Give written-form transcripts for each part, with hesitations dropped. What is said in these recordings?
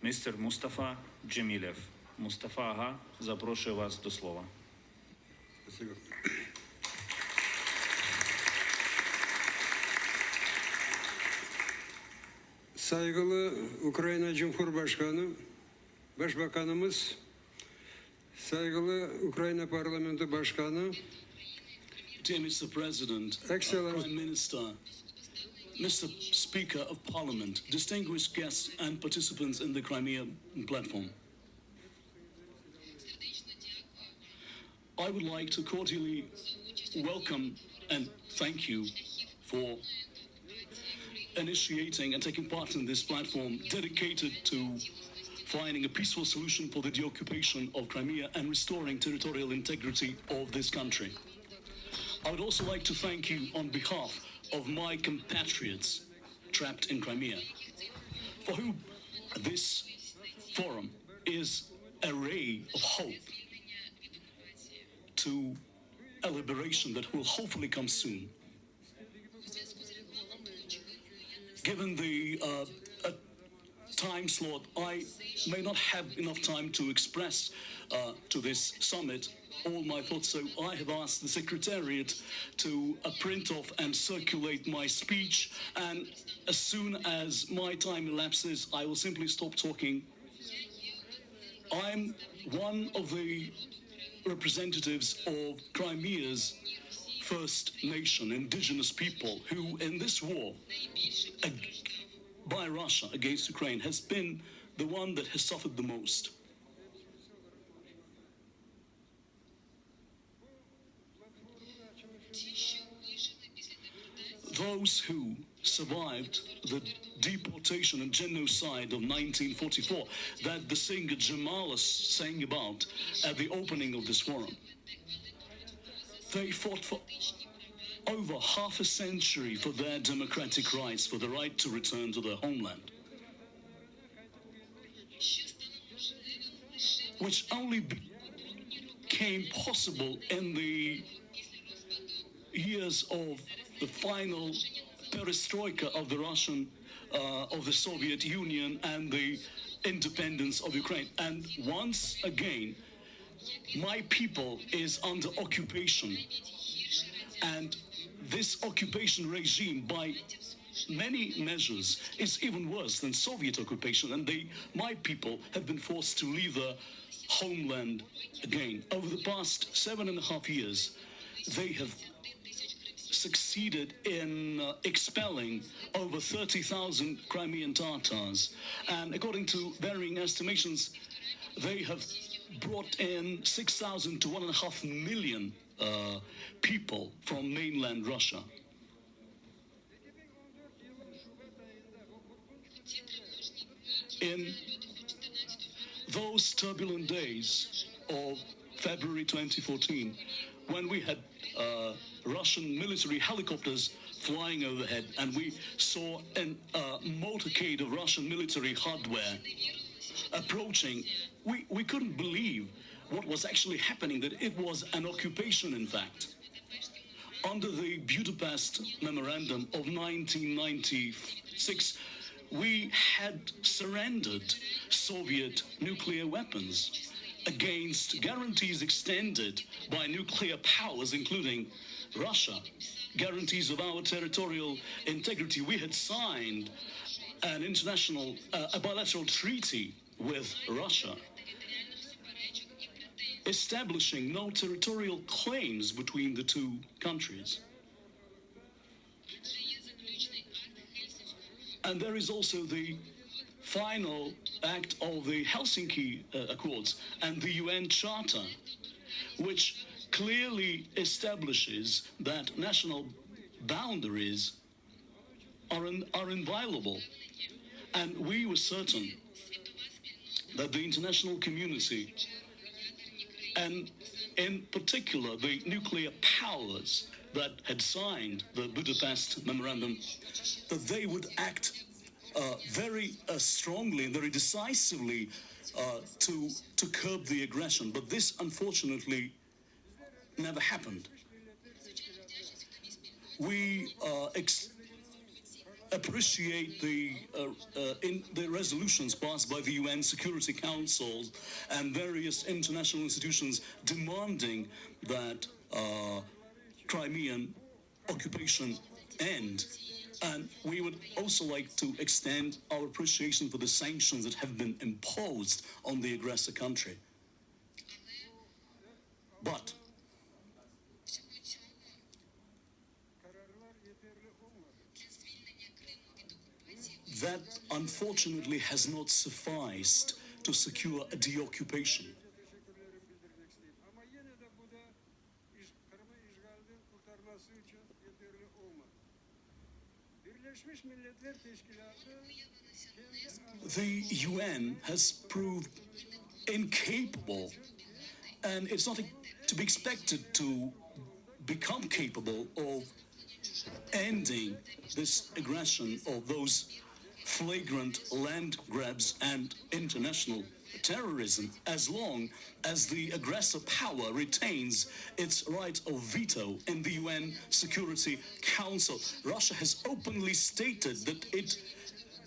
Mr. Mustafa Dzhemilev. Mustafa ага, запрошую вас до слова. Спасибо. Saygılı Ukrayna Cumhurbaşkanı, Başbakanımız, saygılı Ukrayna Parlamento Başkanı, Dear Mr. President, Excellent. Prime Minister, Mr. Speaker of Parliament, distinguished guests and participants in the Crimea platform. I would like to cordially welcome and thank you for initiating and taking part in this platform dedicated to finding a peaceful solution for the deoccupation of Crimea and restoring territorial integrity of this country. I would also like to thank you on behalf of my compatriots trapped in Crimea, for whom this forum is a ray of hope to a liberation that will hopefully come soon. Given the time slot, I may not have enough time to express to this summit all my thoughts, so I have asked the Secretariat to print off and circulate my speech, and as soon as my time elapses, I will simply stop talking. I'm one of the representatives of Crimea's First Nation, indigenous people, who in this war by Russia against Ukraine has been the one that has suffered the most. Those who survived the deportation and genocide of 1944 that the singer Dzhemilev sang about at the opening of this forum. They fought for over half a century for their democratic rights, for the right to return to their homeland, which only became possible in the years of the final perestroika of the of the Soviet Union and the independence of Ukraine. And once again, my people is under occupation, and this occupation regime, by many measures, is even worse than Soviet occupation, and my people have been forced to leave their homeland again. Over the past 7.5 years, they have succeeded in expelling over 30,000 Crimean Tatars, and according to varying estimations, they have brought in 6,000 to 1.5 million people from mainland Russia. In those turbulent days of February 2014, when we had Russian military helicopters flying overhead, and we saw a motorcade of Russian military hardware approaching, we couldn't believe what was actually happening, that it was an occupation, in fact. Under the Budapest Memorandum of 1996, we had surrendered Soviet nuclear weapons against guarantees extended by nuclear powers, including Russia, guarantees of our territorial integrity. We had signed an international, a bilateral treaty with Russia, establishing no territorial claims between the two countries. And there is also the final act of the Helsinki Accords and the UN Charter, which clearly establishes that national boundaries are inviolable. And we were certain that the international community, and in particular the nuclear powers that had signed the Budapest Memorandum, that they would act very strongly and very decisively to curb the aggression. But this, unfortunately, never happened. We appreciate in the resolutions passed by the UN Security Council and various international institutions demanding that Crimean occupation end. And we would also like to extend our appreciation for the sanctions that have been imposed on the aggressor country. But that unfortunately has not sufficed to secure a deoccupation. Ama yine de bu da Kırım'ı işgalden kurtarması için yeterli olmadı. Birleşmiş Milletler Teşkilatı The UN has proved incapable, and it's not to be expected to become capable of ending this aggression of those flagrant land grabs and international terrorism as long as the aggressor power retains its right of veto in the UN Security Council. Russia has openly stated that it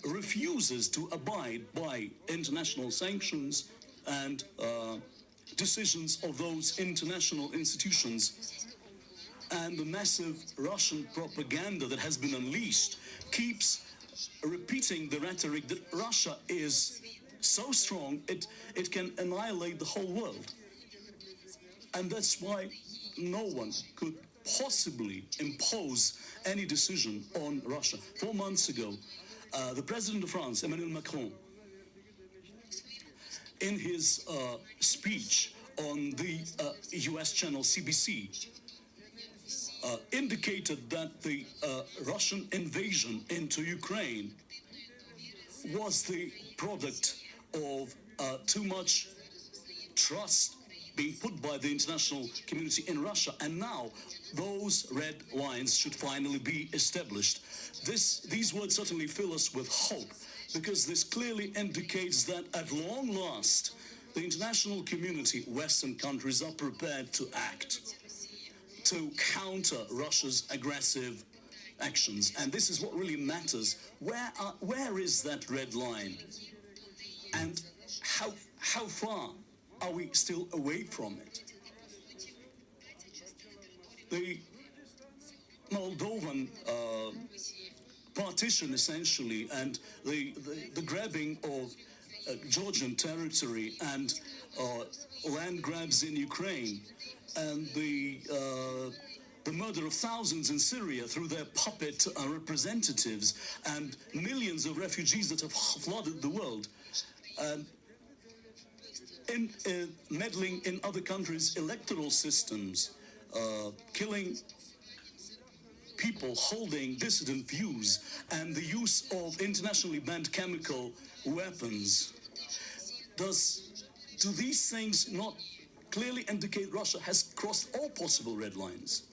refuses to abide by international sanctions and decisions of those international institutions. And the massive Russian propaganda that has been unleashed keeps repeating the rhetoric that Russia is so strong it can annihilate the whole world. And that's why no one could possibly impose any decision on Russia. 4 months ago, the President of France, Emmanuel Macron, in his speech on the US channel CBC, indicated that the Russian invasion into Ukraine was the product of too much trust being put by the international community in Russia, and now those red lines should finally be established. These words certainly fill us with hope, because this clearly indicates that at long last the international community, Western countries, are prepared to act to counter Russia's aggressive actions. And this is what really matters. Where is that red line? And how far are we still away from it? The Moldovan partition, essentially, and the grabbing of Georgian territory and land grabs in Ukraine, and the murder of thousands in Syria through their puppet representatives, and millions of refugees that have flooded the world, in meddling in other countries' electoral systems, killing people holding dissident views, and the use of internationally banned chemical weapons. Do these things not clearly indicate Russia has crossed all possible red lines?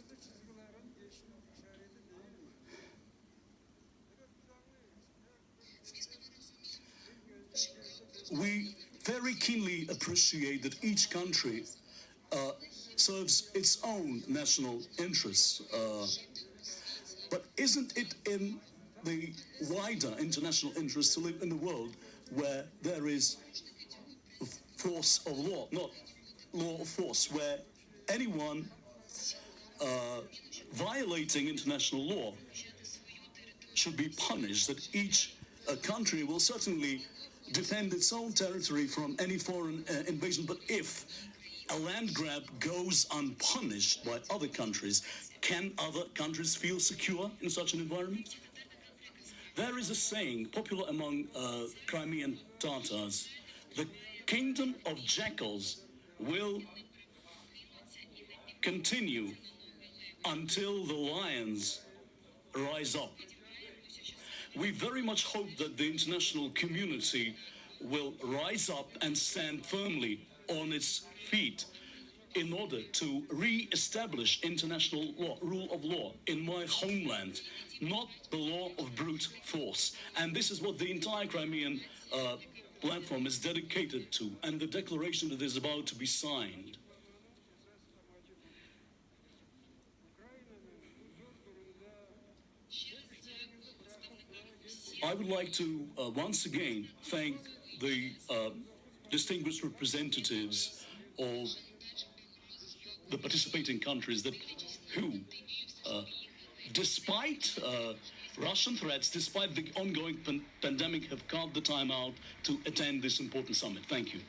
We very keenly appreciate that each country serves its own national interests, but isn't it in the wider international interest to live in a world where there is force of law, not law of force, where anyone violating international law should be punished, that each country will certainly defend its own territory from any foreign invasion, but if a land grab goes unpunished by other countries, can other countries feel secure in such an environment? There is a saying popular among Crimean Tatars: the kingdom of jackals will continue until the lions rise up. We very much hope that the international community will rise up and stand firmly on its feet in order to re-establish international law, rule of law in my homeland, not the law of brute force. And this is what the entire Crimean platform is dedicated to, and the declaration that is about to be signed. I would like to once again thank the distinguished representatives of the participating countries who, despite Russian threats, despite the ongoing pandemic, have carved the time out to attend this important summit. Thank you.